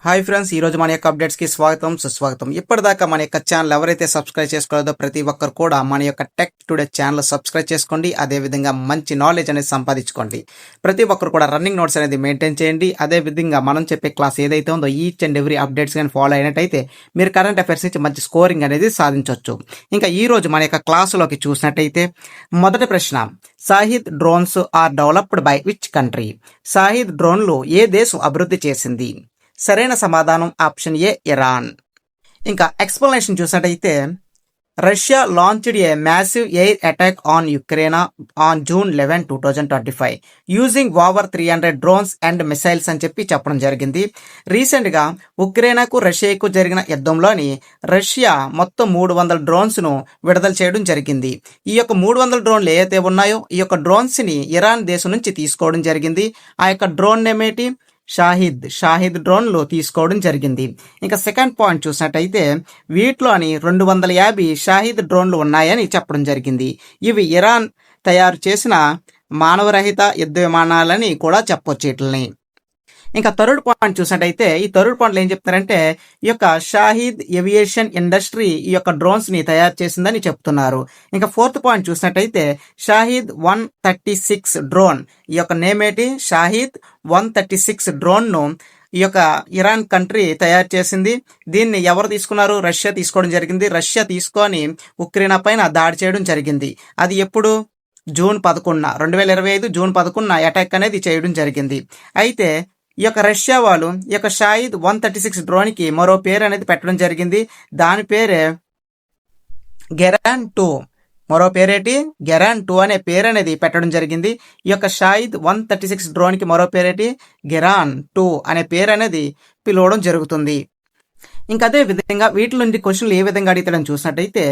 Hi friends, ఈ రోజు మన యొక్క అప్డేట్స్ కి స్వాగతం సుస్వాగతం. ఇప్పటిదాకా మన యొక్క ఛానల్ ఎవరైతే సబ్స్క్రైబ్ చేసుకోలేదో ప్రతి ఒక్కరు కూడా మన యొక్క టెక్ టుడే ఛానల్ సబ్స్క్రైబ్ చేసుకోండి. అదే విధంగా మంచి నాలెడ్జ్ అనేది సంపాదించుకోండి. ప్రతి ఒక్కరు కూడా రన్నింగ్ నోట్స్ అనేది మెయింటైన్ చేయండి. అదే విధంగా మనం చెప్పే క్లాస్ ఏదైతే ఉందో ఈచ్ అండ్ ఎవ్రీ అప్డేట్స్ కానీ ఫాలో అయినట్టయితే మీరు కరెంట్ అఫైర్స్ నుంచి మంచి స్కోరింగ్ అనేది సాధించవచ్చు. ఇంకా ఈ రోజు మన యొక్క క్లాసులోకి చూసినట్టయితే మొదటి ప్రశ్న, Shahed drones are developed by which country? Shahed డ్రోన్లు ఏ దేశం అభివృద్ధి చేసింది? సరైన సమాధానం ఆప్షన్ ఏ, ఇరాన్. ఇంకా ఎక్స్ప్లెనేషన్ చూసినట్టయితే Russia launched a massive air attack on Ukraine on June 11, 2025 using over 300 drones and missiles అని చెప్పడం జరిగింది. రీసెంట్గా ఉక్రెయిన్కు రష్యాకు జరిగిన యుద్ధంలోని రష్యా మొత్తం 300 డ్రోన్స్ను విడుదల చేయడం జరిగింది. ఈ యొక్క 300 డ్రోన్లు ఏవైతే ఉన్నాయో ఈ యొక్క డ్రోన్స్ని ఇరాన్ దేశం నుంచి తీసుకోవడం జరిగింది. ఆ యొక్క డ్రోన్ ఏమేటి? షాహిద్ డ్రోన్లు తీసుకోవడం జరిగింది. ఇంకా సెకండ్ పాయింట్ చూసినట్టయితే వీటిలోని 250 షాహిద్ డ్రోన్లు ఉన్నాయని చెప్పడం జరిగింది. ఇవి ఇరాన్ తయారు చేసిన మానవరహిత యుద్ధ విమానాలని కూడా చెప్పొచ్చు వీటిని. ఇంకా థర్డ్ పాయింట్ చూసినట్టయితే ఈ థర్డ్ పాయింట్లో ఏం చెప్తారంటే ఈ యొక్క షాహిద్ ఏవియేషన్ ఇండస్ట్రీ ఈ యొక్క డ్రోన్స్ ని తయారు చేసిందని చెప్తున్నారు. ఇంకా ఫోర్త్ పాయింట్ చూసినట్టయితే షాహిద్ 136 డ్రోన్, ఈ యొక్క నేమ్ ఏంటి? షాహిద్ 136 డ్రోన్ ను ఈ యొక్క ఇరాన్ కంట్రీ తయారు చేసింది. దీన్ని ఎవరు తీసుకున్నారు? రష్యా తీసుకోవడం జరిగింది. రష్యా తీసుకొని ఉక్రెయిన్ పైన దాడి చేయడం జరిగింది. అది ఎప్పుడు? June 11, 2025 June 11 అటాక్ అనేది చేయడం జరిగింది. అయితే ఈ యొక్క రష్యా వాళ్ళు ఈ యొక్క షాహిద్ 136 డ్రోన్ కి మరో పేరు అనేది పెట్టడం జరిగింది. దాని పేరే గెరాన్ 2. మరో పేరేటి? గెరాన్ 2 అనే పేరు అనేది పెట్టడం జరిగింది. ఈ యొక్క షాహిద్ 136 డ్రోన్ కి మరో పేరేటి? గెరాన్ 2 అనే పేరు అనేది పిలవడం జరుగుతుంది. ఇంకా అదే విధంగా వీటి నుండి క్వశ్చన్లు ఏ విధంగా అడుగుతాడని చూసినట్టయితే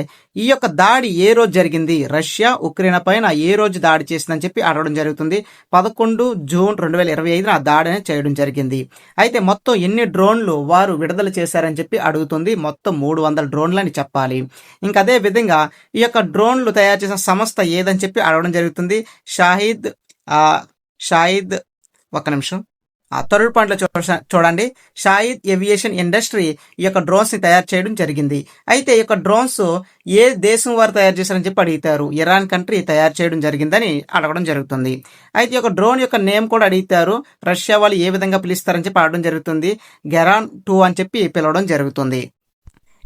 ఈ యొక్క దాడి ఏ రోజు జరిగింది? రష్యా ఉక్రెయిన్ పైన ఏ రోజు దాడి చేసిందని అడగడం జరుగుతుంది. 11 June 2025 ఆ దాడి అనేది చేయడం జరిగింది. అయితే మొత్తం ఎన్ని డ్రోన్లు వారు విడుదల చేశారని అడుగుతుంది. మొత్తం 300 డ్రోన్లు అని చెప్పాలి. ఇంకా అదే విధంగా ఈ యొక్క డ్రోన్లు తయారు చేసిన సంస్థ ఏదని అడగడం జరుగుతుంది. షాహిద్ ఒక్క నిమిషం. థర్డ్ పాయింట్ లో చూడండి, షాహిద్ ఏవియేషన్ ఇండస్ట్రీ ఈ యొక్క డ్రోన్స్ ని తయారు చేయడం జరిగింది. అయితే ఈ యొక్క డ్రోన్స్ ఏ దేశం వారు తయారు చేశారని అడుగుతారు. ఇరాన్ కంట్రీ తయారు చేయడం జరిగిందని అడగడం జరుగుతుంది. అయితే ఈ యొక్క డ్రోన్ యొక్క నేమ్ కూడా అడుగుతారు. రష్యా వాళ్ళు ఏ విధంగా పిలుస్తారని అడగడం జరుగుతుంది. గెరాన్ 2 అని పిలవడం జరుగుతుంది.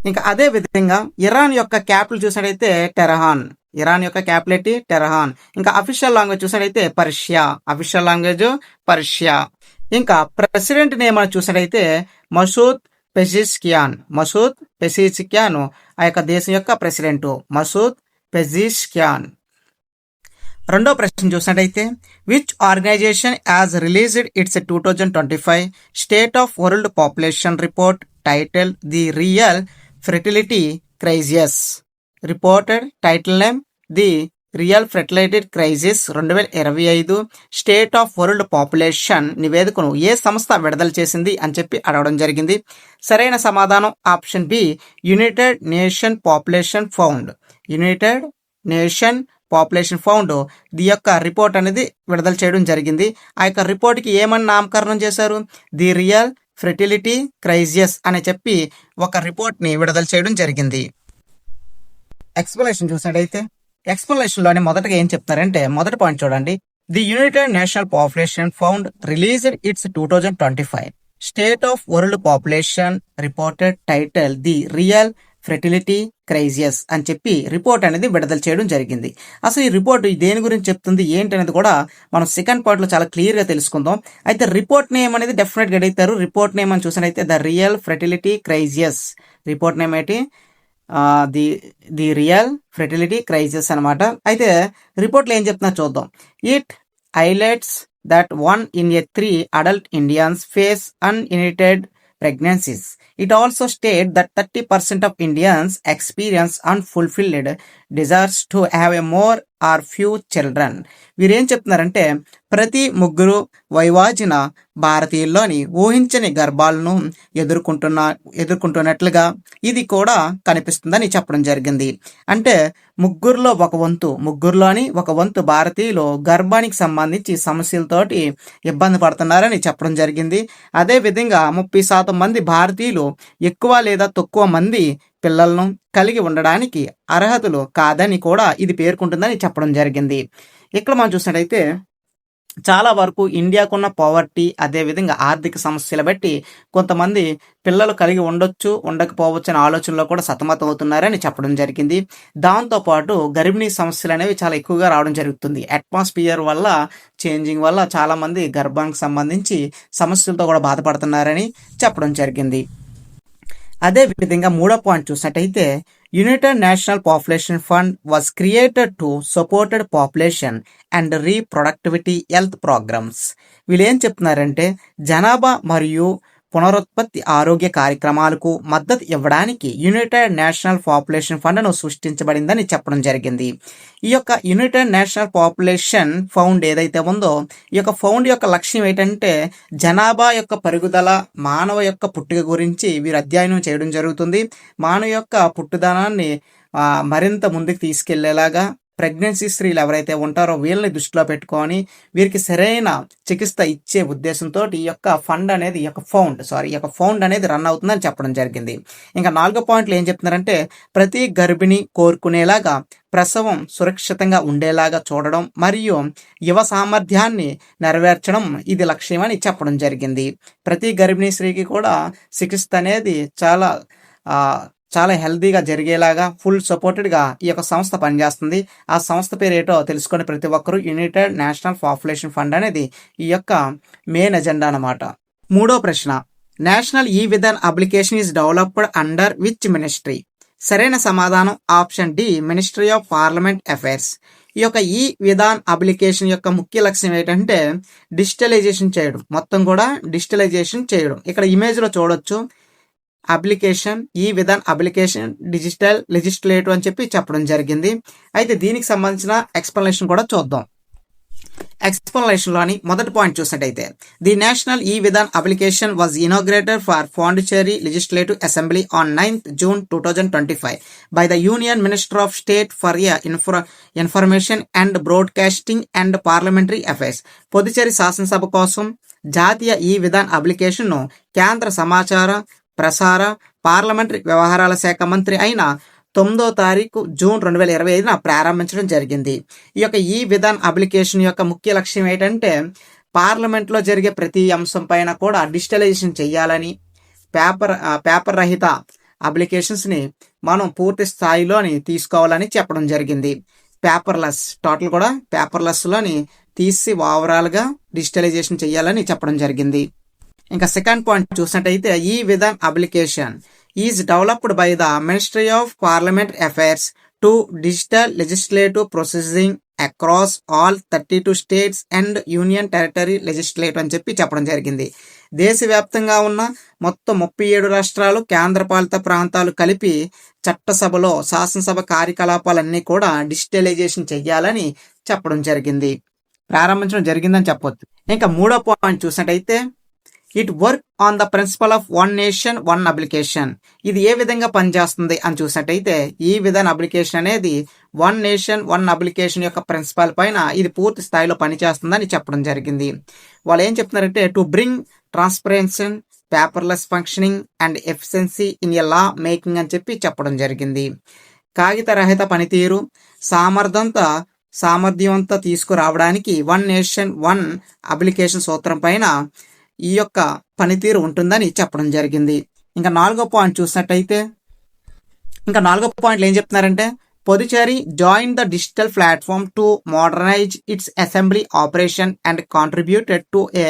ఇంకా అదే విధంగా ఇరాన్ యొక్క క్యాపిటల్ చూసినట్టయితే టెహరాన్. ఇరాన్ యొక్క క్యాపిటల్ టెహరాన్. ఇంకా అఫీషియల్ లాంగ్వేజ్ చూసినట్టయితే పర్షియా. Official language Persia. ఇంకా ప్రెసిడెంట్ నేమ్ అని చూసినట్టయితే మసూద్ పెజిష్కియాన్ ఆ యొక్క దేశం యొక్క ప్రెసిడెంట్ మసూద్ పెజిష్కియాన్. రెండో ప్రశ్న చూసినట్టయితే which organization has released its 2025 state of world population report title the real fertility crisis? Reported title name the real fertility crisis 2025 state of world population నివేదికను ఏ సంస్థ విడుదల చేసింది అని అడగడం జరిగింది. సరైన సమాధానం option B, United Nation population found. United Nation population found the యొక్క రిపోర్ట్ అనేది విడుదల చేయడం జరిగింది. ఆ యొక్క రిపోర్ట్ కి ఏమని నామకరణం చేశారు? ది రియల్ ఫెర్టిలిటీ క్రైసిస్ అని ఒక రిపోర్ట్ ని విడుదల చేయడం జరిగింది. ఎక్స్ప్లెనేషన్ చూసినట్టయితే ఎక్స్ప్లెనేషన్ లోనే మొదటగా ఏం చెప్తారంటే మొదటి పాయింట్ చూడండి. The United National population found released its 2025 state of world population reported title the real fertility crisis అని రిపోర్ట్ అనేది విడుదల చేయడం జరిగింది. అసలు ఈ రిపోర్ట్ దేని గురించి చెప్తుంది ఏంటి అనేది కూడా మనం సెకండ్ పార్ట్ లో చాలా క్లియర్ గా తెలుసుకుందాం. అయితే రిపోర్ట్ నేమ్ అనేది డెఫినెట్ గా అడుగుతారు. రిపోర్ట్ నేమ్ అని చూసినట్టయితే the real fertility crisis. Report name ఏంటి? ది రియల్ ఫెర్టిలిటీ క్రైసిస్ అనమాట. అయితే రిపోర్ట్లో ఏం చెప్తున్నా చూద్దాం. It highlights that 1 in 3 adult Indians face unintended pregnancies. It also states that 30% of Indians experience unfulfilled desires to have a more or few children. వీరేం చెప్తున్నారంటే ప్రతి 3 వైవాజిన భారతీయుల్లోని ఊహించని గర్భాలను ఎదుర్కొంటున్నట్లుగా ఇది కూడా కనిపిస్తుందని చెప్పడం జరిగింది. అంటే ముగ్గురులోని ఒక వంతు భారతీయులు గర్భానికి సంబంధించి సమస్యలతోటి ఇబ్బంది పడుతున్నారని చెప్పడం జరిగింది. అదేవిధంగా 30% మంది భారతీయులు ఎక్కువ లేదా తక్కువ మంది పిల్లలను కలిగి ఉండడానికి అర్హతలు కాదని కూడా ఇది పేర్కొంటుందని చెప్పడం జరిగింది. ఇక్కడ మనం చూసినట్టయితే చాలా వరకు ఇండియాకున్న పవర్టీ, అదేవిధంగా ఆర్థిక సమస్యలు బట్టి కొంతమంది పిల్లలు కలిగి ఉండొచ్చు, ఉండకపోవచ్చు అనే ఆలోచనలో కూడా సతమతం అవుతున్నారని చెప్పడం జరిగింది. దాంతోపాటు గర్భిణీ సమస్యలు అనేవి చాలా ఎక్కువగా రావడం జరుగుతుంది. అట్మాస్ఫియర్ వల్ల చేంజింగ్ వల్ల చాలామంది గర్భానికి సంబంధించి సమస్యలతో కూడా బాధపడుతున్నారని చెప్పడం జరిగింది. అదే విధంగా 3వ పాయింట్ చూసినట్టయితే United National Population Fund was created to supported population and reproductivity health programmes. వీళ్ళు ఏం చెప్తున్నారంటే జనాభా మరియు పునరుత్పత్తి ఆరోగ్య కార్యక్రమాలకు మద్దతు ఇవ్వడానికి యునైటెడ్ నేషనల్ పాపులేషన్ ఫండ్ను సృష్టించబడిందని చెప్పడం జరిగింది. ఈ యొక్క యునైటెడ్ నేషనల్ పాపులేషన్ ఫండ్ ఏదైతే ఉందో ఈ యొక్క ఫండ్ యొక్క లక్ష్యం ఏంటంటే జనాభా యొక్క పెరుగుదల, మానవ యొక్క పుట్టుక గురించి వీరు అధ్యయనం చేయడం జరుగుతుంది. మానవ యొక్క పుట్టుదనాన్ని మరింత ముందుకు తీసుకెళ్లేలాగా ప్రెగ్నెన్సీ స్త్రీలు ఎవరైతే ఉంటారో వీళ్ళని దృష్టిలో పెట్టుకొని వీరికి సరైన చికిత్స ఇచ్చే ఉద్దేశంతో ఈ యొక్క ఫౌండ్ అనేది రన్ అవుతుందని చెప్పడం జరిగింది. ఇంకా 4వ పాయింట్లు ఏం చెప్తున్నారంటే ప్రతి గర్భిణి కోరుకునేలాగా ప్రసవం సురక్షితంగా ఉండేలాగా చూడడం మరియు యువ సామర్థ్యాన్ని నెరవేర్చడం ఇది లక్ష్యం అని చెప్పడం జరిగింది. ప్రతి గర్భిణీ స్త్రీకి కూడా చికిత్స అనేది చాలా హెల్తీగా జరిగేలాగా ఫుల్ సపోర్టెడ్గా ఈ యొక్క సంస్థ పనిచేస్తుంది. ఆ సంస్థ పేరు ఏటో తెలుసుకొని ప్రతి ఒక్కరూ యునైటెడ్ నేషనల్ పాపులేషన్ ఫండ్ అనేది ఈ యొక్క మెయిన్ ఎజెండా అన్నమాట. 3వ ప్రశ్న, national e Vidhan application is developed under which ministry? సరైన సమాధానం option D, ministry of parliament affairs. ఈ యొక్క ఈ విధాన్ అప్లికేషన్ యొక్క ముఖ్య లక్ష్యం ఏంటంటే డిజిటలైజేషన్ చేయడం, మొత్తం కూడా డిజిటలైజేషన్ చేయడం. ఇక్కడ ఇమేజ్లో చూడొచ్చు అప్లికేషన్, ఈ విధాన్ అప్లికేషన్ డిజిటల్ లెజిస్లేటివ్ అని చెప్పడం జరిగింది. అయితే దీనికి సంబంధించిన ఎక్స్ప్లెనేషన్ కూడా చూద్దాం. ఎక్స్ప్లెనేషన్లోని మొదటి పాయింట్ చూసినట్టయితే the national e Vidhan application was inaugurated for Pondicherry legislative assembly on 9th June 2025 by the union minister of state for information and broadcasting and parliamentary affairs. Puducherry శాసనసభ కోసం జాతీయ ఈ విధాన్ అప్లికేషన్ను కేంద్ర సమాచార ప్రసార పార్లమెంటరీ వ్యవహారాల శాఖ మంత్రి అయిన 9వ జూన్ 2025 ప్రారంభించడం జరిగింది. ఈ యొక్క ఈ విధాన్ అప్లికేషన్ యొక్క ముఖ్య లక్ష్యం ఏంటంటే పార్లమెంట్లో జరిగే ప్రతి అంశం పైన కూడా డిజిటలైజేషన్ చేయాలని, పేపర్ రహిత అప్లికేషన్స్ని మనం పూర్తి స్థాయిలోని తీసుకోవాలని చెప్పడం జరిగింది. టోటల్ కూడా పేపర్లెస్లోని తీసి ఓవరాల్గా డిజిటలైజేషన్ చేయాలని చెప్పడం జరిగింది. ఇంకా సెకండ్ పాయింట్ చూసినట్టయితే e Vidhan application is developed by the ministry of parliament affairs to digital legislative processing across all 32 states and union territory legislative అని చెప్పడం జరిగింది. దేశవ్యాప్తంగా ఉన్న మొత్తం 37 రాష్ట్రాలు, కేంద్రపాలిత ప్రాంతాలు కలిపి చట్టసభలో శాసనసభ కార్యకలాపాలన్నీ కూడా డిజిటలైజేషన్ చెయ్యాలని చెప్పడం జరిగింది, ప్రారంభించడం జరిగిందని చెప్పొచ్చు. ఇంకా 3వ పాయింట్ చూసినట్టయితే it work on the principle of one nation one application. ఇది ఏ విధంగా పనిచేస్తుంది అని చూసినట్టయితే ఈ విధాన్ అప్లికేషన్ అనేది వన్ నేషన్ వన్ అప్లికేషన్ యొక్క ప్రిన్సిపల్ పైన ఇది పూర్తి స్థాయిలో పనిచేస్తుందని చెప్పడం జరిగింది. వాళ్ళు ఏం చెప్తున్నారంటే to bring transparency, paperless functioning and efficiency in a law making అని చెప్పడం జరిగింది. కాగిత రహిత పనితీరు, సామర్థ్యవంతా తీసుకురావడానికి వన్ నేషన్ వన్ అప్లికేషన్ సూత్రం పైన ఈ యొక్క పనితీరు ఉంటుందని చెప్పడం జరిగింది. ఇంకా 4వ పాయింట్ చూసినట్టయితే నాలుగో పాయింట్లు ఏం చెప్తున్నారంటే Puducherry join the digital platform to modernize its assembly operation and contributed to a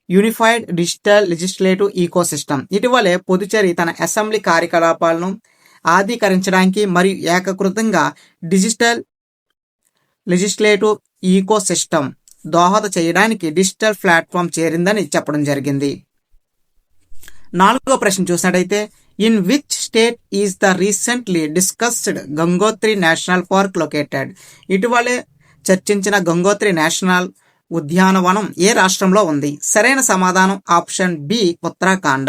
unified digital legislative ecosystem. ఇటీవలే పుదుచ్చేరి తన అసెంబ్లీ కార్యకలాపాలను ఆధీకరించడానికి మరియు ఏకీకృతంగా డిజిటల్ లెజిస్లేటివ్ ఈకో సిస్టమ్ దోహద చేయడానికి డిజిటల్ ప్లాట్ఫామ్ చేరిందని చెప్పడం జరిగింది. 4వ ప్రశ్న చూసినట్టయితే in which state is the recently discussed Gangotri national park located? ఇటీవలే చర్చించిన గంగోత్రి నేషనల్ ఉద్యానవనం ఏ రాష్ట్రంలో ఉంది? సరైన సమాధానం ఆప్షన్ బి ఉత్తరాఖండ.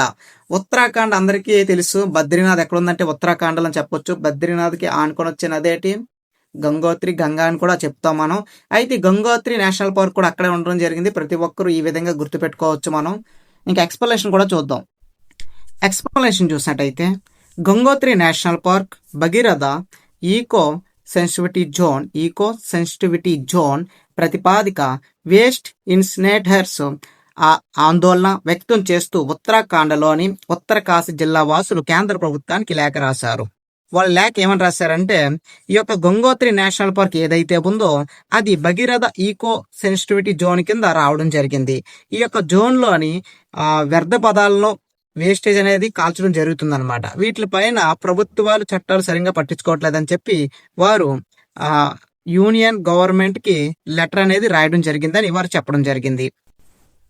ఉత్తరాఖండ్ అందరికీ తెలుసు. బద్రీనాథ్ ఎక్కడ ఉందంటే ఉత్తరాఖండ్ అని చెప్పొచ్చు. బద్రీనాథ్కి ఆనుకొని వచ్చే నదేటి గంగోత్రి, గంగా అని కూడా చెప్తాం మనం. అయితే గంగోత్రి నేషనల్ పార్క్ కూడా అక్కడే ఉండడం జరిగింది. ప్రతి ఒక్కరూ ఈ విధంగా గుర్తుపెట్టుకోవచ్చు మనం. ఇంకా ఎక్స్ప్లెనేషన్ కూడా చూద్దాం. ఎక్స్ప్లెనేషన్ చూసినట్టయితే Gangotri national park Bhagirath eco sensitivity zone ప్రతిపాదిక వేస్ట్ ఇన్సినేటర్స్ ఆందోళన వ్యక్తం చేస్తూ ఉత్తరాఖండ్లోని ఉత్తరకాశీ జిల్లా వాసులు కేంద్ర ప్రభుత్వానికి లేఖ రాశారు. వాళ్ళ లేఖ ఏమని రాశారంటే, ఈ యొక్క గంగోత్రి నేషనల్ పార్క్ ఏదైతే ఉందో అది భగీరథ ఈకో సెన్సిటివిటీ జోన్ కింద రావడం జరిగింది. ఈ యొక్క జోన్లోని వ్యర్థ పదాలను వేస్టేజ్ అనేది కాల్చడం జరుగుతుందన్నమాట. వీటిపైన ప్రభుత్వాలు చట్టాలు సరిగ్గా పట్టించుకోవట్లేదని చెప్పి వారు యూనియన్ గవర్నమెంట్ కి లెటర్ అనేది రాయడం జరిగిందని వారు చెప్పడం జరిగింది.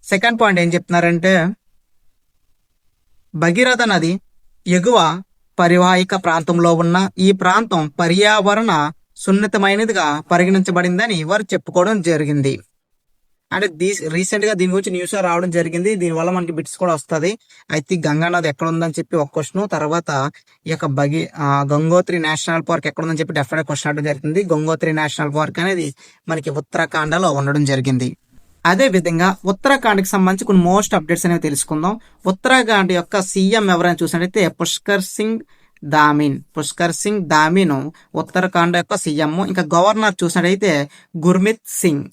సెకండ్ పాయింట్ ఏం చెప్తున్నారంటే, భగీరథ నది ఎగువ పరివాహిక ప్రాంతంలో ఉన్న ఈ ప్రాంతం పర్యావరణ సున్నితమైనదిగా పరిగణించబడిందని వారు చెప్పుకోవడం జరిగింది. అంటే రీసెంట్ గా దీని గురించి న్యూస్ రావడం జరిగింది. దీనివల్ల మనకి బిట్స్ కూడా వస్తుంది. అయితే గంగా నది ఎక్కడ ఉందని చెప్పి ఒక క్వశ్చన్, తర్వాత ఈ యొక్క గంగోత్రి నేషనల్ పార్క్ ఎక్కడ ఉందని చెప్పి డెఫినెట్ క్వశ్చన్ అడగడం జరిగింది. గంగోత్రి నేషనల్ పార్క్ అనేది మనకి ఉత్తరాఖండ్లో ఉండడం జరిగింది. అదే విధంగా ఉత్తరాఖండ్కి సంబంధించి కొన్ని మోస్ట్ అప్డేట్స్ అనేవి తెలుసుకుందాం. ఉత్తరాఖండ్ యొక్క సీఎం ఎవరైనా చూసినట్టయితే పుష్కర్ సింగ్ దామిన్ ఉత్తరాఖండ్ యొక్క సీఎం. ఇంకా గవర్నర్ చూసినట్టయితే గుర్మిత్ సింగ్,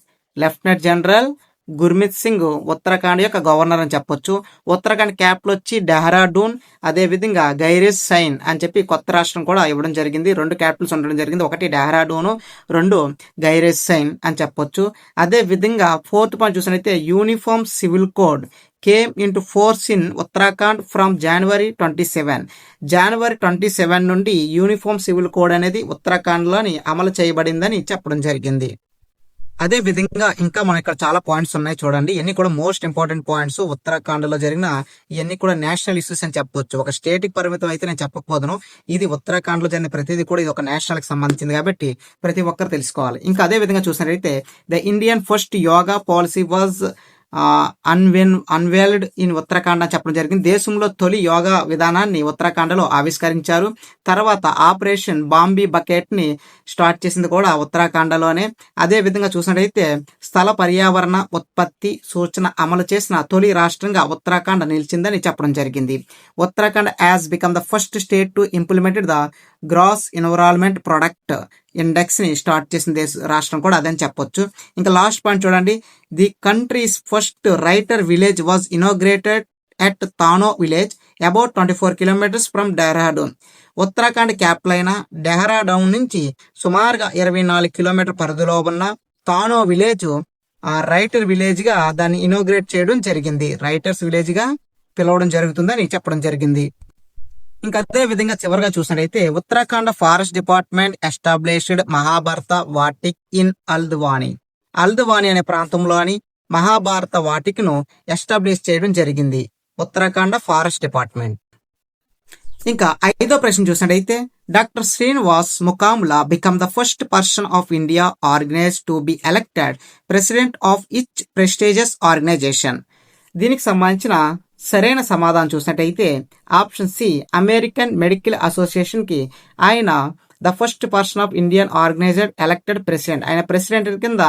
లెఫ్టినెంట్ జనరల్ గుర్మిత్ సింగ్ ఉత్తరాఖండ్ యొక్క గవర్నర్ అని చెప్పొచ్చు. ఉత్తరాఖండ్ క్యాపిటల్ వచ్చి డెహ్రాడూన్. అదే విధంగా గైరెస్ సైన్ అని చెప్పి కొత్త రాష్ట్రం కూడా ఇవ్వడం జరిగింది. 2 క్యాపిటల్స్ ఉండడం జరిగింది. ఒకటి డెహ్రాడూన్, 2 గైరెస్ సైన్ అని చెప్పొచ్చు. అదే విధంగా ఫోర్త్ పాయింట్ చూసినట్లయితే uniform civil code came into force in Uttarakhand from January 27 నుండి యూనిఫామ్ సివిల్ కోడ్ అనేది ఉత్తరాఖండ్లోని అమలు చేయబడిందని చెప్పడం జరిగింది. అదే విధంగా ఇంకా మన ఇక్కడ చాలా పాయింట్స్ ఉన్నాయి చూడండి. ఇవన్నీ కూడా మోస్ట్ ఇంపార్టెంట్ పాయింట్స్. ఉత్తరాఖండ్ లో జరిగిన ఇవన్నీ కూడా నేషనల్ ఇష్యూస్ అని చెప్పొచ్చు. ఒక స్టేట్ కి పరిమితం అయితే నేను చెప్పకపోదును. ఇది ఉత్తరాఖండ్ లో జరిగిన ప్రతిదీ కూడా ఇది ఒక నేషనల్ కి సంబంధించింది కాబట్టి ప్రతి ఒక్కరు తెలుసుకోవాలి. ఇంకా అదే విధంగా చూసినట్లయితే the Indian first yoga policy was unveiled in Uttarakhand అని చెప్పడం జరిగింది. దేశంలో తొలి యోగా విధానాన్ని ఉత్తరాఖండ్లో ఆవిష్కరించారు. తర్వాత ఆపరేషన్ బాంబీ బకెట్ ని స్టార్ట్ చేసింది కూడా ఉత్తరాఖండ్లోనే. అదే విధంగా చూసినట్టయితే స్థల పర్యావరణ ఉత్పత్తి సూచన అమలు చేసిన తొలి రాష్ట్రంగా ఉత్తరాఖండ్ నిలిచిందని చెప్పడం జరిగింది. Uttarakhand has become the first state to implemented the gross environment product index ని స్టార్ట్ చేసిన రాష్ట్రం కూడా అదని చెప్పొచ్చు. ఇంకా లాస్ట్ పాయింట్ చూడండి. The country's first writer village was inaugurated at Thano village about 24 kilometers from Dehradun. Uttarakhand capital అయిన డెహ్రాడూన్ నుంచి సుమారుగా 24 కిలోమీటర్ పరిధిలో ఉన్న తానో విలేజ్ రైటర్ విలేజ్ గా దాన్ని ఇనాగ్రేట్ చేయడం జరిగింది. రైటర్స్ విలేజ్ గా పిలవడం జరుగుతుందని చెప్పడం జరిగింది. ఇంకా అదే విధంగా చివరిగా చూసినట్టయితే Uttarakhand forest department established Mahabharata vatika in Haldwani అనే ప్రాంతంలోని మహాభారత వాటిక్ ను ఎస్టాబ్లిష్ చేయడం జరిగింది ఉత్తరాఖండ్ ఫారెస్ట్ డిపార్ట్మెంట్. ఇంకా 5వ ప్రశ్న చూసినట్టయితే doctor Srinivas Mukkamala become the first person of India organize to be elected president of each prestigious organization. దీనికి సంబంధించిన సరైన సమాధానం చూసినట్టయితే option C American medical association కి ఆయన the first person of Indian organizer elected president, ఆయన ప్రెసిడెంట్ కింద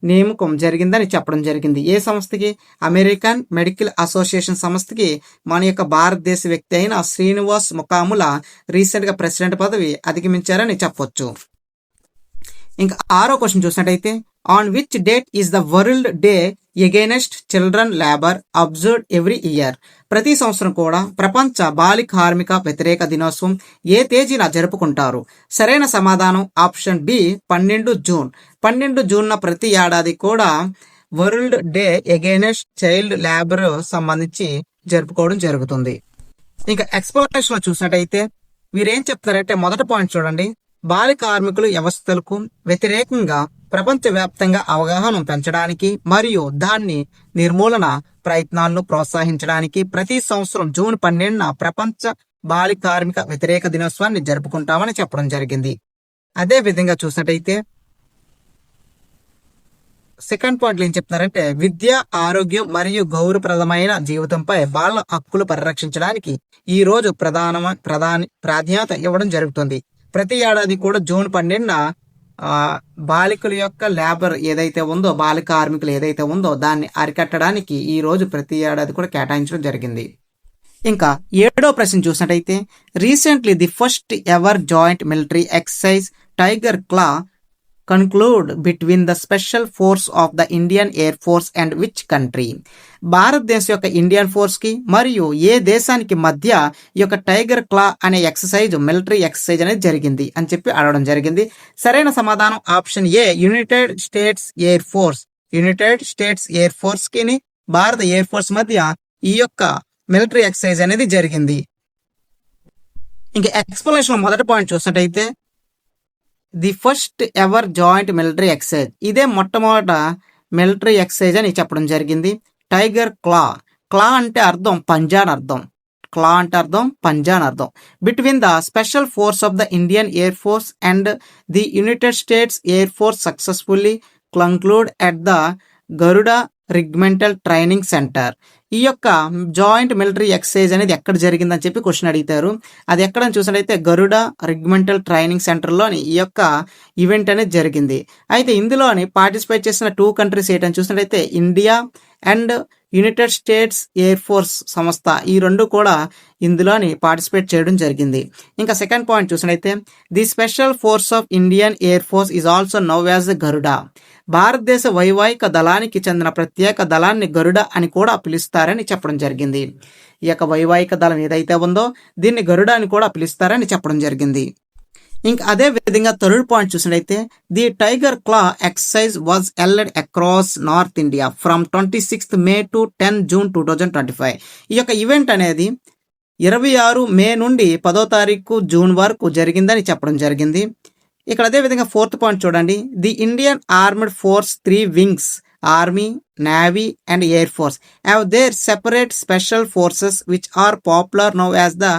నియామకం జరిగిందని చెప్పడం జరిగింది. ఏ సంస్థకి? అమెరికన్ మెడికల్ అసోసియేషన్ సంస్థకి మన యొక్క భారతదేశ వ్యక్తి అయిన శ్రీనివాస్ ముకాములా రీసెంట్ గా ప్రెసిడెంట్ పదవి అధిగమించారని చెప్పొచ్చు. ఇంకా 6వ క్వశ్చన్ చూసినట్టయితే on which date is the world day against children labour observed every year. ప్రతి సంవత్సరం కూడా ప్రపంచ బాలి కార్మిక వ్యతిరేక దినోత్సవం ఏ తేదీన జరుపుకుంటారు? సరైన సమాధానం ఆప్షన్ బి 12 జూన్. 12 జూన్ ప్రతి ఏడాది కూడా world day against child labour సంబంధించి జరుపుకోవడం జరుగుతుంది. ఇంకా ఎక్స్ప్లెనేషన్ లో చూసినట్టయితే వీరేం చెప్తారంటే మొదటి పాయింట్ చూడండి. బాలి కార్మికుల వ్యవస్థలకు వ్యతిరేకంగా ప్రపంచవ్యాప్తంగా అవగాహన పెంచడానికి మరియు దాన్ని నిర్మూలన ప్రయత్నాలను ప్రోత్సహించడానికి ప్రతి సంవత్సరం జూన్ 12న ప్రపంచ బాల కార్మిక వ్యతిరేక దినోత్సవాన్ని జరుపుకుంటామని చెప్పడం జరిగింది. అదే విధంగా చూసినట్టయితే సెకండ్ పాయింట్లు ఏం చెప్తున్నారంటే విద్య, ఆరోగ్యం మరియు గౌరవప్రదమైన జీవితంపై బాలల హక్కులు పరిరక్షించడానికి ఈ రోజు ప్రాధాన్యత ఇవ్వడం జరుగుతుంది. ప్రతి ఏడాది కూడా జూన్ 12న బాలికల యొక్క లేబర్ ఏదైతే ఉందో, బాల కార్మికులు ఏదైతే ఉందో దాన్ని అరికట్టడానికి ఈ రోజు ప్రతి ఏడాది కూడా కేటాయించడం జరిగింది. ఇంకా 7వ ప్రశ్న చూసినట్టయితే recently the first ever joint military exercise tiger claw conclude between the special force of the Indian air force and which country? భారతదేశం యొక్క ఇండియన్ ఫోర్స్ కి మరియు ఏ దేశానికి మధ్య ఈ యొక్క టైగర్ క్లా అనే ఎక్సర్సైజ్, మిలిటరీ ఎక్సర్సైజ్ అనేది జరిగింది అని చెప్పి అడగడం జరిగింది. సరైన సమాధానం ఆప్షన్ ఏ, United states air force. United states air force కి భారత ఎయిర్ ఫోర్స్ మధ్య ఈ యొక్క మిలిటరీ ఎక్సర్సైజ్ అనేది జరిగింది. ఇంకా ఎక్స్ప్లెనేషన్ మొదటి పాయింట్ చూసినట్టయితే the first ever joint military exercise, ఇదే మొట్టమొదట మిలిటరీ ఎక్సర్సైజ్ అని చెప్పడం జరిగింది. టైగర్ క్లా, క్లా అంటే అర్థం పంజా అని అర్థం, క్లా అంటే అర్థం పంజా అని అర్థం. Between the special force of the Indian air force and the united states air force successfully conclude at the Garuda regimental training centre. ఈ యొక్క జాయింట్ మిలిటరీ ఎక్సర్సైజ్ అనేది ఎక్కడ జరిగిందని చెప్పి క్వశ్చన్ అడిగితారు. అది ఎక్కడని చూసినట్టయితే గరుడ రిగ్మెంటల్ ట్రైనింగ్ సెంటర్లోని ఈ యొక్క ఈవెంట్ అనేది జరిగింది. అయితే ఇందులోని పార్టిసిపేట్ చేసిన 2 కంట్రీస్ ఏంటని చూసినట్టయితే India and united states air force సంస్థ, ఈ 2 కూడా ఇందులోని పార్టిసిపేట్ చేయడం జరిగింది. ఇంకా సెకండ్ పాయింట్ చూసినట్టయితే the special force of Indian air force is also now as Garuda. భారతదేశ వైవాహిక దళానికి చెందిన ప్రత్యేక దళాన్ని గరుడ అని కూడా పిలుస్తారని చెప్పడం జరిగింది. ఈ యొక్క వైవాహిక దళం ఏదైతే ఉందో దీన్ని గరుడ అని కూడా పిలుస్తారని చెప్పడం జరిగింది. ఇంకా అదే విధంగా థర్డ్ పాయింట్ చూసినట్లయితే ది టైగర్ క్లా exercise was held across north India from 26th May to 10 June 2025. ఈ యొక్క ఈవెంట్ అనేది 26 మే నుండి 10వ తారీఖు జూన్ వరకు జరిగిందని చెప్పడం జరిగింది. ఇక్కడ అదే విధంగా ఫోర్త్ పాయింట్ చూడండి, the Indian armed force 3 wings army, navy and air force have their separate special forces which are popular now as the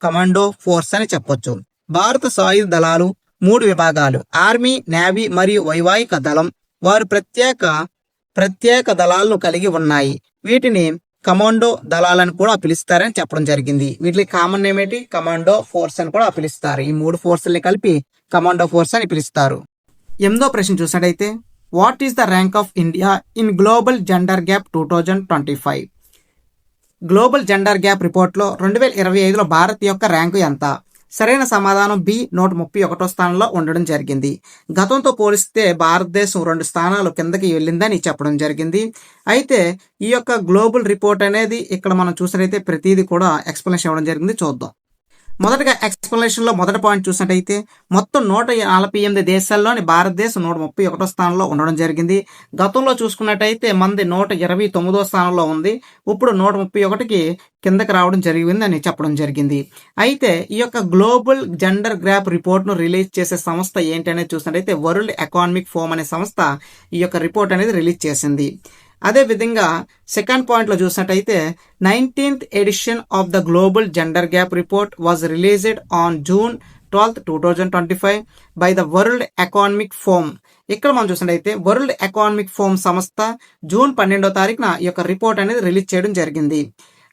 commando force అని చెప్పొచ్చు. భారత సాయుధ దళాలు 3 విభాగాలు, ఆర్మీ, నేవీ మరియు వైవాహిక దళం, వారు ప్రత్యేక దళాలను కలిగి ఉన్నాయి. వీటిని కమాండో దళాలను కూడా పిలుస్తారని చెప్పడం జరిగింది. వీటికి కామన్ నేమ్ ఏంటి? కమాండో ఫోర్స్ అని కూడా పిలుస్తారు. ఈ 3 ఫోర్సుల్ని కలిపి కమాండో ఫోర్స్ అని పిలుస్తారు. 8వ ప్రశ్న చూసినట్టయితే what is the rank of India in global gender gap 2025? Global gender gap రిపోర్ట్లో 2025లో భారత్ యొక్క ర్యాంకు ఎంత? సరైన సమాధానం బి, 131వ స్థానంలో ఉండడం జరిగింది. గతంతో పోలిస్తే భారతదేశం 2 స్థానాలు కిందకి వెళ్ళిందని చెప్పడం జరిగింది. అయితే ఈ యొక్క గ్లోబల్ రిపోర్ట్ అనేది ఇక్కడ మనం చూసినట్టయితే ప్రతిదీ కూడా ఎక్స్ప్లెనేషన్ ఇవ్వడం జరిగింది. చూద్దాం. మొదటగా ఎక్స్ప్లెనేషన్లో మొదటి పాయింట్ చూసినట్టయితే మొత్తం 148 దేశాల్లోని భారతదేశం 131వ స్థానంలో ఉండడం జరిగింది. గతంలో చూసుకున్నట్టయితే మంది 129వ స్థానంలో ఉంది. ఇప్పుడు 131కి కిందకి రావడం జరిగిందని చెప్పడం జరిగింది. అయితే ఈ యొక్క గ్లోబల్ జెండర్ గ్యాప్ రిపోర్ట్ను రిలీజ్ చేసే సంస్థ ఏంటి అనేది చూసినట్టయితే వరల్డ్ ఎకనామిక్ ఫోరం అనే సంస్థ ఈ యొక్క రిపోర్ట్ అనేది రిలీజ్ చేసింది. అదే విధంగా సెకండ్ పాయింట్లో చూసినట్టయితే 19th edition of the global gender gap report was released on June 12th, 2025 by the world economic forum. ఇక్కడ మనం చూసినట్టయితే వరల్డ్ ఎకనామిక్ ఫోరం సంస్థ జూన్ 12వ తారీఖున ఈ యొక్క రిపోర్ట్ అనేది రిలీజ్ చేయడం జరిగింది.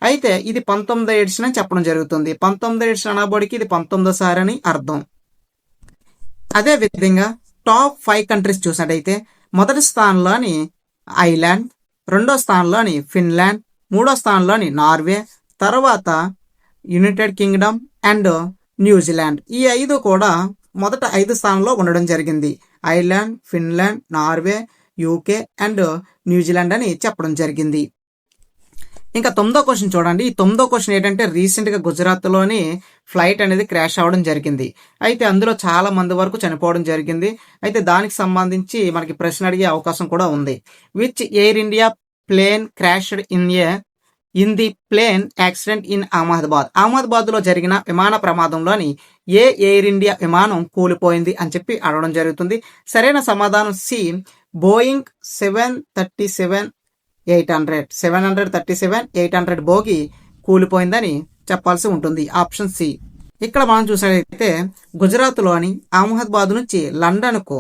అయితే ఇది 19వ ఎడిషన్ అని చెప్పడం జరుగుతుంది. 19వ ఎడిషన్ అనబడికి ఇది 19సారి అని అర్థం. అదే విధంగా టాప్ 5 కంట్రీస్ చూసినట్టయితే మొదటి స్థానంలోని ఐలాండ్, 2వ స్థానంలోని ఫిన్లాండ్, 3వ స్థానంలోని నార్వే, తర్వాత యునైటెడ్ కింగ్డమ్ అండ్ న్యూజిలాండ్. ఈ 5 కూడా మొదట 5 స్థానంలో ఉండడం జరిగింది. Island, Finland, Norway, UK and New Zealand అని చెప్పడం జరిగింది. ఇంకా 9వ క్వశ్చన్ చూడండి. ఈ 9వ క్వశ్చన్ ఏంటంటే రీసెంట్గా గుజరాత్లోని ఫ్లైట్ అనేది క్రాష్ అవ్వడం జరిగింది. అయితే అందులో చాలా మంది వరకు చనిపోవడం జరిగింది. అయితే దానికి సంబంధించి మనకి ప్రశ్న అడిగే అవకాశం కూడా ఉంది. Which Air India plane crashed in the plane accident in అహ్మదాబాద్లో జరిగిన విమాన ప్రమాదంలోని ఏ ఎయిర్ ఇండియా విమానం కూలిపోయింది అని చెప్పి అడగడం జరుగుతుంది. సరైన సమాధానం సి, బోయింగ్ 737-800 బోగి కూలిపోయిందని చెప్పాల్సి ఉంటుంది. Option C. ఇక్కడ మనం చూసినట్లయితే గుజరాత్లోని అహ్మదాబాద్ నుంచి లండన్కు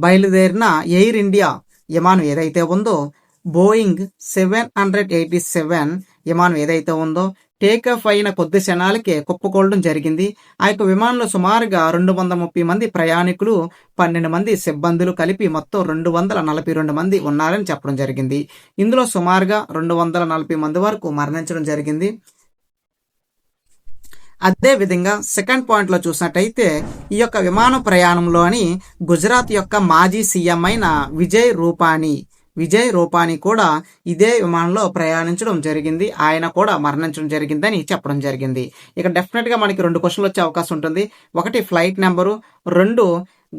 బయలుదేరిన ఎయిర్ ఇండియా విమానం ఏదైతే ఉందో బోయింగ్ 787 విమానం ఏదైతే ఉందో టేకాఫ్ అయిన కొద్ది క్షణాలకే కుప్పకూలడం జరిగింది. ఆ యొక్క విమానంలో సుమారుగా 230 మంది ప్రయాణికులు, 12 మంది సిబ్బందులు కలిపి మొత్తం 242 మంది ఉన్నారని చెప్పడం జరిగింది. ఇందులో సుమారుగా 240 మంది వరకు మరణించడం జరిగింది. అదే విధంగా సెకండ్ పాయింట్ లో చూసినట్టయితే ఈ యొక్క విమాన ప్రయాణంలోని గుజరాత్ యొక్క మాజీ సీఎం అయిన విజయ్ రూపానీ కూడా ఇదే విమానంలో ప్రయాణించడం జరిగింది. ఆయన కూడా మరణించడం జరిగిందని చెప్పడం జరిగింది. ఇక డెఫినెట్ గా మనకి 2 క్వశ్చన్లు వచ్చే అవకాశం ఉంటుంది. ఒకటి ఫ్లైట్ నెంబరు, 2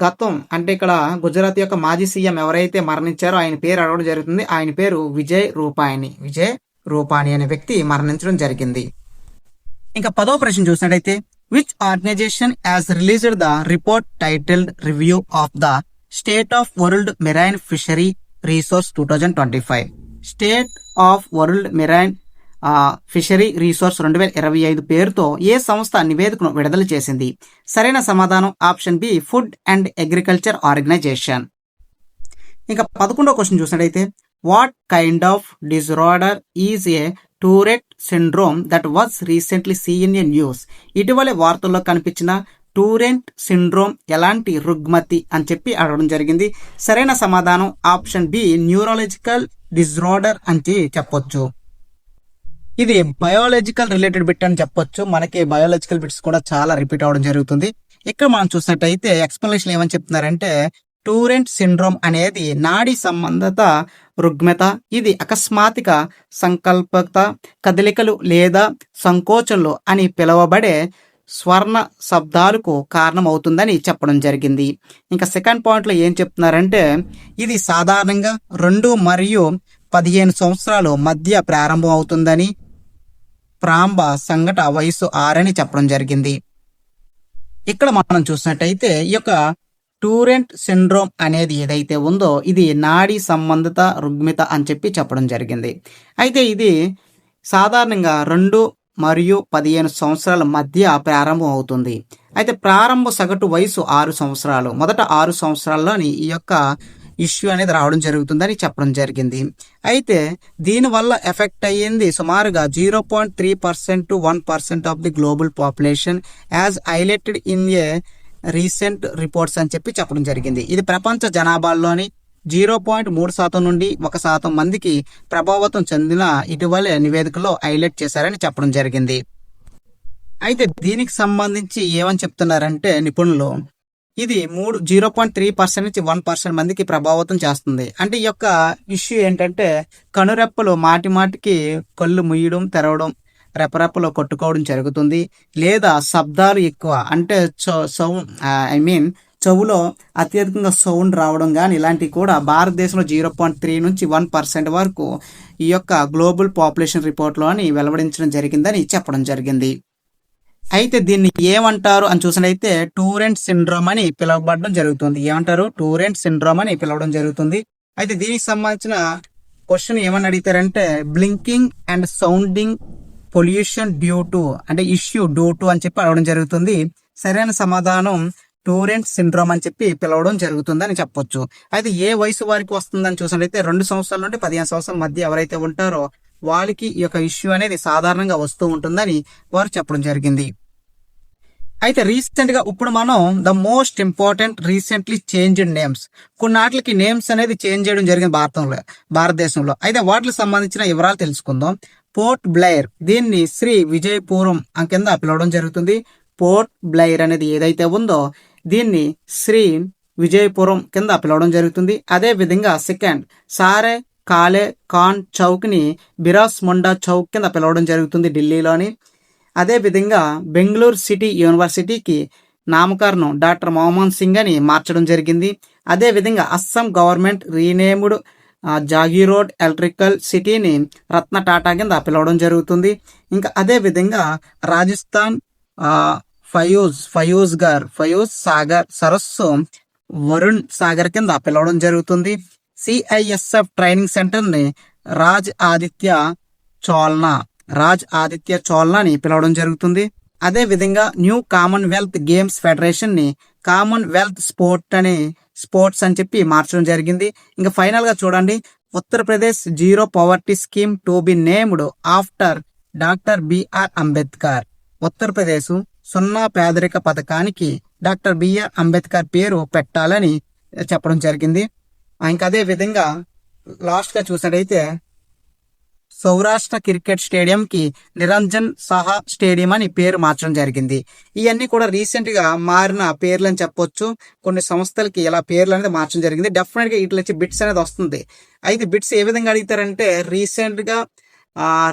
గతం. అంటే ఇక్కడ గుజరాత్ యొక్క మాజీ సీఎం ఎవరైతే మరణించారో ఆయన పేరు అడగడం జరుగుతుంది. ఆయన పేరు విజయ్ రూపానీ అనే వ్యక్తి మరణించడం జరిగింది. ఇంకా 10వ ప్రశ్న చూసినట్టయితే which organization has released the report titled review of the state of world marine fishery resource 2025. State of world marine fishery resource 2025 పేరుతో ఏ సంస్థ నివేదికను విడుదల చేసింది? సరైన సమాధానం option B food and agriculture organization. ఇంకా 11వ క్వశ్చన్ చూసినట్టయితే what kind of disorder is a Tourette syndrome that was recently seen in news. ఇటీవల వార్తల్లో కనిపించిన టూరెంట్ సిండ్రోమ్ ఎలాంటి రుగ్మతి అని చెప్పి అడగడం జరిగింది. సరైన సమాధానం ఆప్షన్ బి న్యూరాలజికల్ డిజార్డర్ అని చెప్పొచ్చు. ఇది బయాలజికల్ రిలేటెడ్ బిట్ అని చెప్పొచ్చు. మనకి బయాలజికల్ బిట్స్ కూడా చాలా రిపీట్ అవడం జరుగుతుంది. ఇక్కడ మనం చూసినట్టయితే ఎక్స్ప్లెనేషన్ ఏమని చెప్తున్నారంటే టూరెంట్ సిండ్రోమ్ అనేది నాడీ సంబంధిత రుగ్మత. ఇది అకస్మాత్తిక సంకల్పత కదలికలు లేదా సంకోచనలు అని పిలువబడే స్వర్ణ శబ్దాలకు కారణమవుతుందని చెప్పడం జరిగింది. ఇంకా సెకండ్ పాయింట్లో ఏం చెప్తున్నారంటే ఇది సాధారణంగా 2 మరియు 15 సంవత్సరాల మధ్య ప్రారంభం అవుతుందని, ప్రారంభ సంఘట వయసు 6 అని చెప్పడం జరిగింది. ఇక్కడ మనం చూసినట్టయితే ఈ యొక్క టూరెంట్ సిండ్రోమ్ అనేది ఏదైతే ఉందో ఇది నాడీ సంబంధిత రుగ్మత అని చెప్పడం జరిగింది. అయితే ఇది సాధారణంగా 2 మరియు 15 సంవత్సరాల మధ్య ప్రారంభం అవుతుంది. అయితే ప్రారంభ సగటు వయసు 6 సంవత్సరాలు. మొదట 6 సంవత్సరాల్లోని ఈ యొక్క ఇష్యూ అనేది రావడం జరుగుతుందని చెప్పడం జరిగింది. అయితే దీనివల్ల ఎఫెక్ట్ అయ్యింది సుమారుగా 0.3% to 1% of the global population as highlighted in a recent reports అని చెప్పడం జరిగింది. ఇది ప్రపంచ జనాభాలోని 0.3% నుండి 1% మందికి ప్రభావితం చెందిన ఇటీవల నివేదికలో హైలైట్ చేశారని చెప్పడం జరిగింది. అయితే దీనికి సంబంధించి ఏమని చెప్తున్నారంటే నిపుణులు ఇది 0.3% నుంచి 1% మందికి ప్రభావితం చేస్తుంది. అంటే ఈ యొక్క ఇష్యూ ఏంటంటే కనురెప్పలు మాటికి కళ్ళు ముయ్యడం, తెరవడం, రెపరెప్పలో కొట్టుకోవడం జరుగుతుంది. లేదా శబ్దాలు ఎక్కువ అంటే చెవులో అత్యధికంగా సౌండ్ రావడం కానీ ఇలాంటివి కూడా భారతదేశంలో 0.3 నుంచి 1% వరకు ఈ యొక్క గ్లోబల్ పాపులేషన్ రిపోర్ట్లోని వెలువడించడం జరిగిందని చెప్పడం జరిగింది. అయితే దీన్ని ఏమంటారు అని చూసినట్లయితే టూరెంట్ సిండ్రోమ్ అని పిలువబడడం జరుగుతుంది. ఏమంటారు? టూరెంట్ సిండ్రోమ్ అని పిలవడం జరుగుతుంది. అయితే దీనికి సంబంధించిన క్వశ్చన్ ఏమని అడిగితారంటే blinking and sounding pollution due to అంటే ఇష్యూ డ్యూ టు అని అడగడం జరుగుతుంది. సరైన సమాధానం టూరెంట్ సిండ్రోమ్ అని పిలవడం జరుగుతుంది అని చెప్పొచ్చు. అయితే ఏ వయసు వారికి వస్తుందని చూసినట్లయితే 2 సంవత్సరాల నుండి 15 సంవత్సరాల మధ్య ఎవరైతే ఉంటారో వాళ్ళకి ఈ యొక్క ఇష్యూ అనేది సాధారణంగా వస్తూ ఉంటుందని వారు చెప్పడం జరిగింది. అయితే రీసెంట్ గా ఇప్పుడు మనం the most important recently changed names కొన్నాటికి నేమ్స్ అనేది చేంజ్ చేయడం జరిగింది భారతదేశంలో. అయితే వాటికి సంబంధించిన వివరాలు తెలుసుకుందాం. పోర్ట్ బ్లెయిర్ దీన్ని శ్రీ విజయపురం కింద పిలవడం జరుగుతుంది. పోర్ట్ బ్లెయిర్ అనేది ఏదైతే ఉందో దీన్ని శ్రీ విజయపురం కింద పిలవడం జరుగుతుంది. అదే విధంగా సెకండ్ సారే కాలే ఖాన్ చౌక్ ని బిరాస్ ముండా చౌక్ కింద పిలవడం జరుగుతుంది ఢిల్లీలోని. అదే విధంగా బెంగళూరు సిటీ యూనివర్సిటీకి నామకరణం డాక్టర్ మన్మోహన్ సింగ్ అని మార్చడం జరిగింది. అదే విధంగా అస్సాం గవర్నమెంట్ రీనేమ్డ్ జాగీరోడ్ ఎలక్ట్రికల్ సిటీని రత్న టాటా కింద పిలవడం జరుగుతుంది. ఇంకా అదే విధంగా రాజస్థాన్ ఫయూజ్ సాగర్ సరస్సు వరుణ్ సాగర్ కింద పిలవడం జరుగుతుంది. సిఐఎస్ఎఫ్ ట్రైనింగ్ సెంటర్ ని రాజ్ ఆదిత్య చోల్నా రాజ్ ఆదిత్య చోళన్ అని పిలవడం జరుగుతుంది. అదే విధంగా న్యూ కామన్వెల్త్ గేమ్స్ ఫెడరేషన్ ని కామన్వెల్త్ స్పోర్ట్స్ అని చెప్పి మార్చడం జరిగింది. ఇంకా ఫైనల్ గా చూడండి, Uttar Pradesh zero poverty scheme to be named after doctor B R Ambedkar. Uttar Pradesh సున్నా పేదరిక పథకానికి డాక్టర్ బిఆర్ అంబేద్కర్ పేరు పెట్టాలని చెప్పడం జరిగింది. ఇంకా అదే విధంగా లాస్ట్ గా చూసినట్టయితే సౌరాష్ట్ర క్రికెట్ స్టేడియం కి నిరంజన్ సాహా స్టేడియం అని పేరు మార్చడం జరిగింది. ఇవన్నీ కూడా రీసెంట్ గా మారిన పేర్లు అని చెప్పొచ్చు. కొన్ని సంస్థలకి ఇలా పేర్లు అనేది మార్చడం జరిగింది. డెఫినెట్ గా వీటి నుంచి బిట్స్ అనేది వస్తుంది. అయితే బిట్స్ ఏ విధంగా అడుగుతారంటే రీసెంట్ గా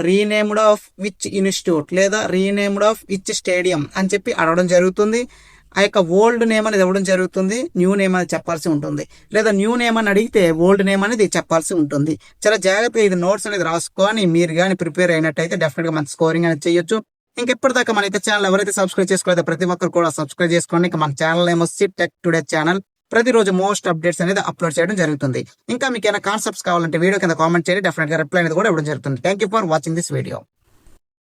రీనేమ్డ్ ఆఫ్ విచ్ ఇన్స్టిట్యూట్ లేదా రీనేమ్డ్ ఆఫ్ విచ్ స్టేడియం అని చెప్పి అడగడం జరుగుతుంది. ఆ యొక్క ఓల్డ్ నేమ్ అనేది ఇవ్వడం జరుగుతుంది, న్యూ నేమ్ అనేది చెప్పాల్సి ఉంటుంది. లేదా న్యూ నేమ్ అని అడిగితే ఓల్డ్ నేమ్ అనేది చెప్పాల్సి ఉంటుంది. చాలా జాగ్రత్తగా ఇది నోట్స్ అనేది రాసుకొని మీరు కానీ ప్రిపేర్ అయినట్టయితే డెఫినెట్ గా మంచి స్కోరింగ్ అనేది చేయొచ్చు. ఇంకెప్పటిదాకా మన యొక్క ఛానల్ ఎవరైతే సబ్స్క్రైబ్ చేసుకోలేదో ప్రతి ఒక్కరు కూడా సబ్స్క్రైబ్ చేసుకోండి. ఇంకా మన ఛానల్ నేమ్ వచ్చి టెక్ టుడే ఛానల్. ప్రతిరోజు మోస్ట్ అప్డేట్స్ అనేది అప్లోడ్ చేయడం జరుగుతుంది. ఇంకా మీకు ఏమైనా కాన్సెప్ట్స్ కావాలంటే వీడియో కింద కామెంట్ చేయండి, డెఫినెట్ గా రిప్లై అనేది కూడా ఇవ్వడం జరుగుతుంది. Thank you for watching this video.